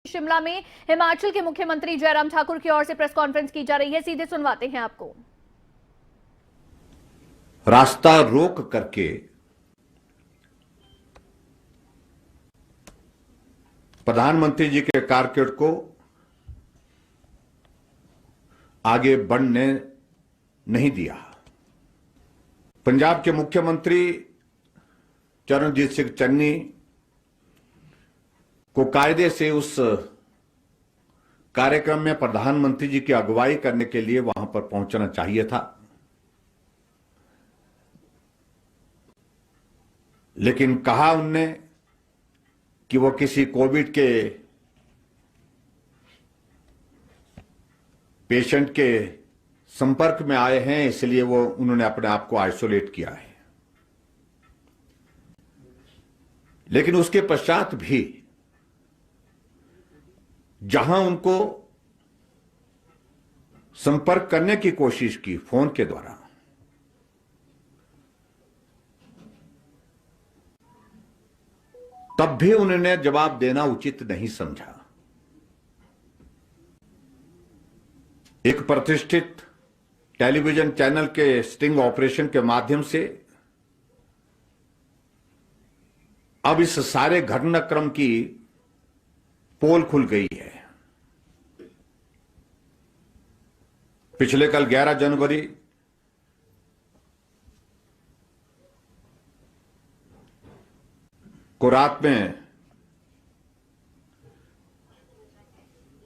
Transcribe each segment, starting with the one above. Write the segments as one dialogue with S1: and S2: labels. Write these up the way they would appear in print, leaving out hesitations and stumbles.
S1: शिमला में हिमाचल के मुख्यमंत्री जयराम ठाकुर की ओर से प्रेस कॉन्फ्रेंस की जा रही है। सीधे सुनवाते हैं आपको।
S2: रास्ता रोक करके प्रधानमंत्री जी के कार्यकाल को आगे बढ़ने नहीं दिया। पंजाब के मुख्यमंत्री चरणजीत सिंह चन्नी को कायदे से उस कार्यक्रम में प्रधानमंत्री जी की अगुवाई करने के लिए वहां पर पहुंचना चाहिए था, लेकिन कहा उनने कि वो किसी कोविड के पेशेंट के संपर्क में आए हैं, इसलिए उन्होंने अपने आप को आइसोलेट किया है। लेकिन उसके पश्चात भी जहां उनको संपर्क करने की कोशिश की फोन के द्वारा, तब भी उन्होंने जवाब देना उचित नहीं समझा। एक प्रतिष्ठित टेलीविजन चैनल के स्टिंग ऑपरेशन के माध्यम से अब इस सारे घटनाक्रम की पोल खुल गई है। पिछले कल 11 जनवरी को रात में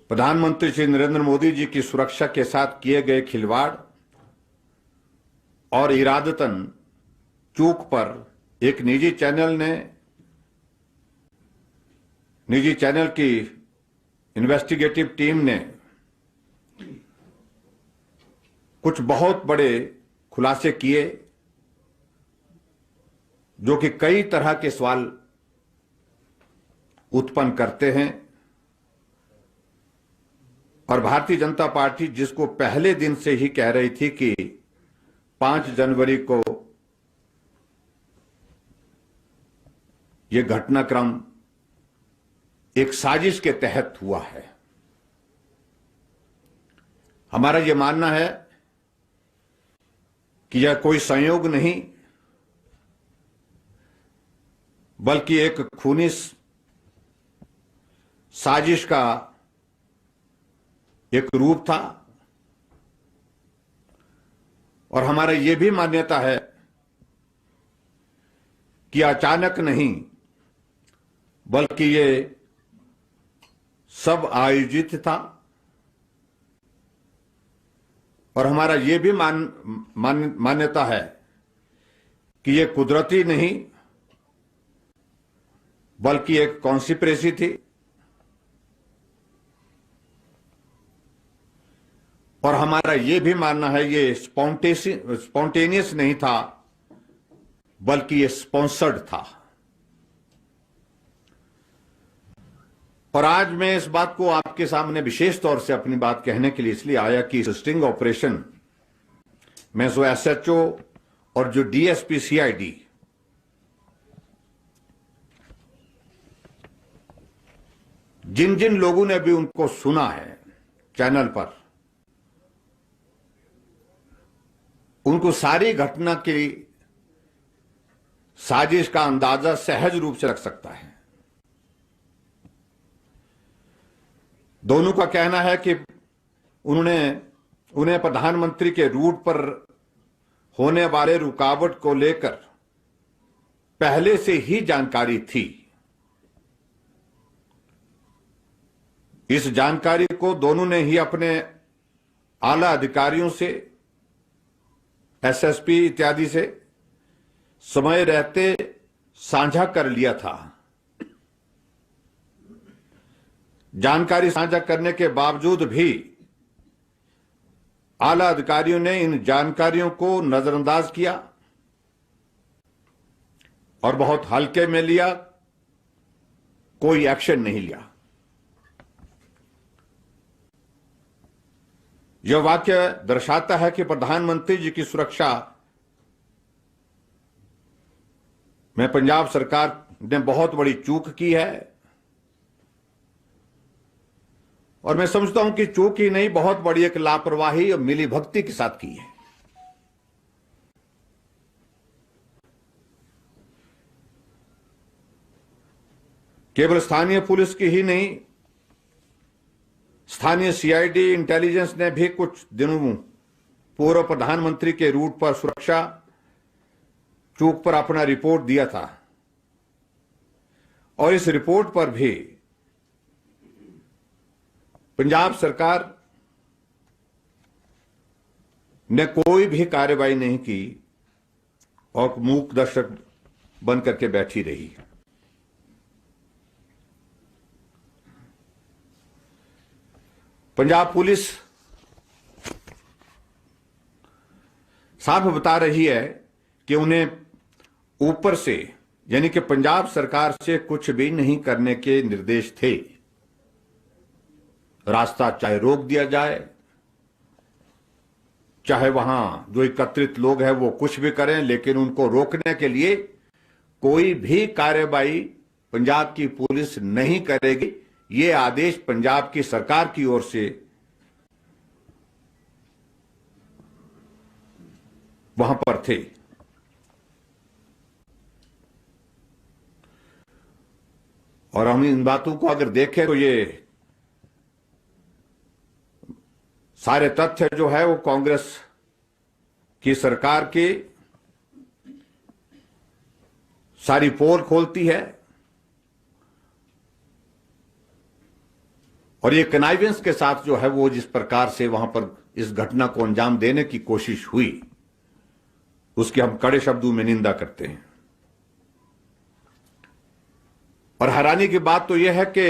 S2: प्रधानमंत्री श्री नरेंद्र मोदी जी की सुरक्षा के साथ किए गए खिलवाड़ और इरादतन चूक पर एक निजी चैनल की इन्वेस्टिगेटिव टीम ने कुछ बहुत बड़े खुलासे किए, जो कि कई तरह के सवाल उत्पन्न करते हैं। और भारतीय जनता पार्टी, जिसको पहले दिन से ही कह रही थी कि 5 जनवरी को यह घटनाक्रम एक साजिश के तहत हुआ है, हमारा यह मानना है कि यह कोई संयोग नहीं बल्कि एक खूनी साजिश का एक रूप था। और हमारा यह भी मान्यता है कि अचानक नहीं बल्कि ये सब आयोजित था। और हमारा यह भी मान्यता है कि यह कुदरती नहीं बल्कि एक कॉन्स्पिरेसी थी। और हमारा यह भी मानना है ये स्पॉन्टेनियस नहीं था बल्कि ये स्पॉन्सर्ड था। और आज मैं इस बात को आपके सामने विशेष तौर से अपनी बात कहने के लिए इसलिए आया कि इस स्टिंग ऑपरेशन में जो एसएचओ और जो डीएसपी सीआईडी जिन जिन लोगों ने भी उनको सुना है चैनल पर, उनको सारी घटना की साजिश का अंदाजा सहज रूप से रख सकता है। दोनों का कहना है कि उन्हें प्रधानमंत्री के रूट पर होने वाले रुकावट को लेकर पहले से ही जानकारी थी। इस जानकारी को दोनों ने ही अपने आला अधिकारियों से, एसएसपी इत्यादि से समय रहते साझा कर लिया था। जानकारी साझा करने के बावजूद भी आला अधिकारियों ने इन जानकारियों को नजरअंदाज किया और बहुत हल्के में लिया, कोई एक्शन नहीं लिया। यह वाक्य दर्शाता है कि प्रधानमंत्री जी की सुरक्षा में पंजाब सरकार ने बहुत बड़ी चूक की है और मैं समझता हूं कि चूक ही नहीं, बहुत बड़ी एक लापरवाही और मिलीभगती के साथ की है। केवल स्थानीय पुलिस की ही नहीं, स्थानीय सीआईडी इंटेलिजेंस ने भी कुछ दिनों पूर्व प्रधानमंत्री के रूट पर सुरक्षा चूक पर अपना रिपोर्ट दिया था, और इस रिपोर्ट पर भी पंजाब सरकार ने कोई भी कार्रवाई नहीं की और मूक दर्शक बन करके बैठी रही। पंजाब पुलिस साफ बता रही है कि उन्हें ऊपर से, यानी कि पंजाब सरकार से कुछ भी नहीं करने के निर्देश थे। रास्ता चाहे रोक दिया जाए, चाहे वहां जो एकत्रित लोग हैं वो कुछ भी करें, लेकिन उनको रोकने के लिए कोई भी कार्रवाई पंजाब की पुलिस नहीं करेगी। ये आदेश पंजाब की सरकार की ओर से वहां पर थे। और हम इन बातों को अगर देखें तो ये सारे तथ्य जो है वो कांग्रेस की सरकार की सारी पोल खोलती है, और ये कनाइवेंस के साथ जो है वो जिस प्रकार से वहां पर इस घटना को अंजाम देने की कोशिश हुई, उसकी हम कड़े शब्दों में निंदा करते हैं। और हैरानी की बात तो यह है कि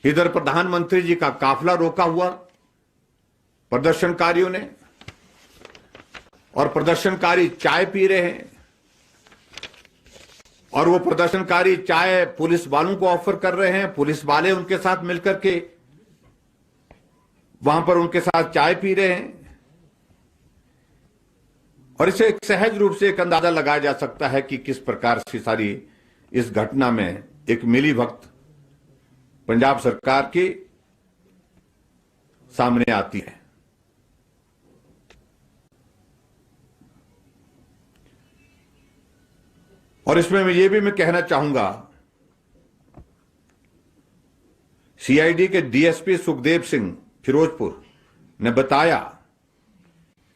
S2: इधर प्रधानमंत्री जी का काफिला रोका हुआ प्रदर्शनकारियों ने, और प्रदर्शनकारी चाय पी रहे हैं, और वो प्रदर्शनकारी चाय पुलिस वालों को ऑफर कर रहे हैं, पुलिस वाले उनके साथ मिलकर के वहां पर उनके साथ चाय पी रहे हैं। और इसे एक सहज रूप से एक अंदाजा लगाया जा सकता है कि किस प्रकार से सारी इस घटना में एक मिलीभगत पंजाब सरकार की सामने आती है। और इसमें मैं कहना चाहूंगा, सीआईडी के डीएसपी सुखदेव सिंह फिरोजपुर ने बताया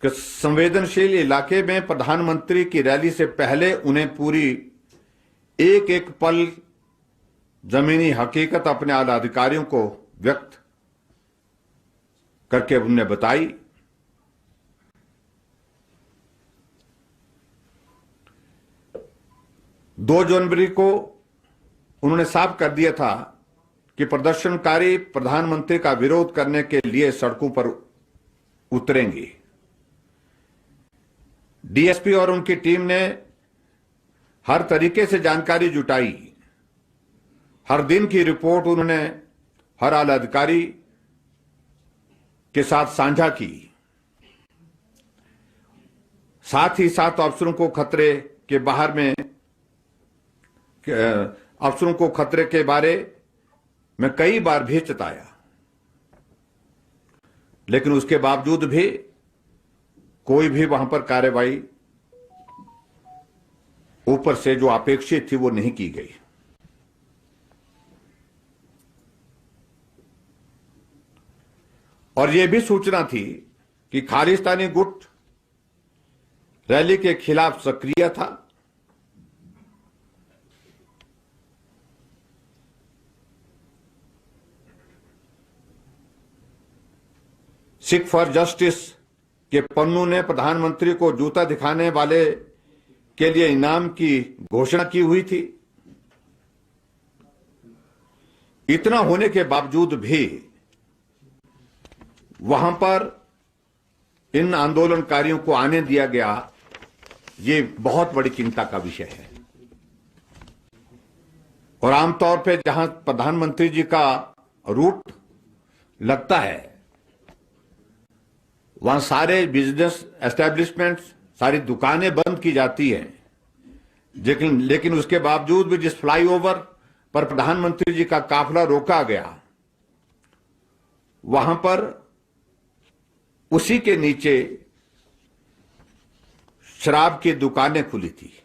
S2: कि संवेदनशील इलाके में प्रधानमंत्री की रैली से पहले उन्हें पूरी एक एक पल जमीनी हकीकत अपने आला अधिकारियों को व्यक्त करके उन्हें बताई। 2 जनवरी को उन्होंने साफ कर दिया था कि प्रदर्शनकारी प्रधानमंत्री का विरोध करने के लिए सड़कों पर उतरेंगे। डीएसपी और उनकी टीम ने हर तरीके से जानकारी जुटाई, हर दिन की रिपोर्ट उन्होंने हर आला अधिकारी के साथ साझा की। साथ ही साथ अफसरों को खतरे के बारे में कई बार भी चेताया, लेकिन उसके बावजूद भी कोई भी वहां पर कार्रवाई ऊपर से जो अपेक्षित थी वो नहीं की गई। और यह भी सूचना थी कि खालिस्तानी गुट रैली के खिलाफ सक्रिय था। सिख फॉर जस्टिस के पन्नू ने प्रधानमंत्री को जूता दिखाने वाले के लिए इनाम की घोषणा की हुई थी। इतना होने के बावजूद भी वहां पर इन आंदोलनकारियों को आने दिया गया, ये बहुत बड़ी चिंता का विषय है। और आमतौर पे जहां प्रधानमंत्री जी का रूट लगता है वहां सारे बिजनेस एस्टेब्लिशमेंट्स, सारी दुकानें बंद की जाती हैं, लेकिन उसके बावजूद भी जिस फ्लाईओवर पर प्रधानमंत्री जी का काफिला रोका गया, वहां पर उसी के नीचे शराब की दुकानें खुली थी।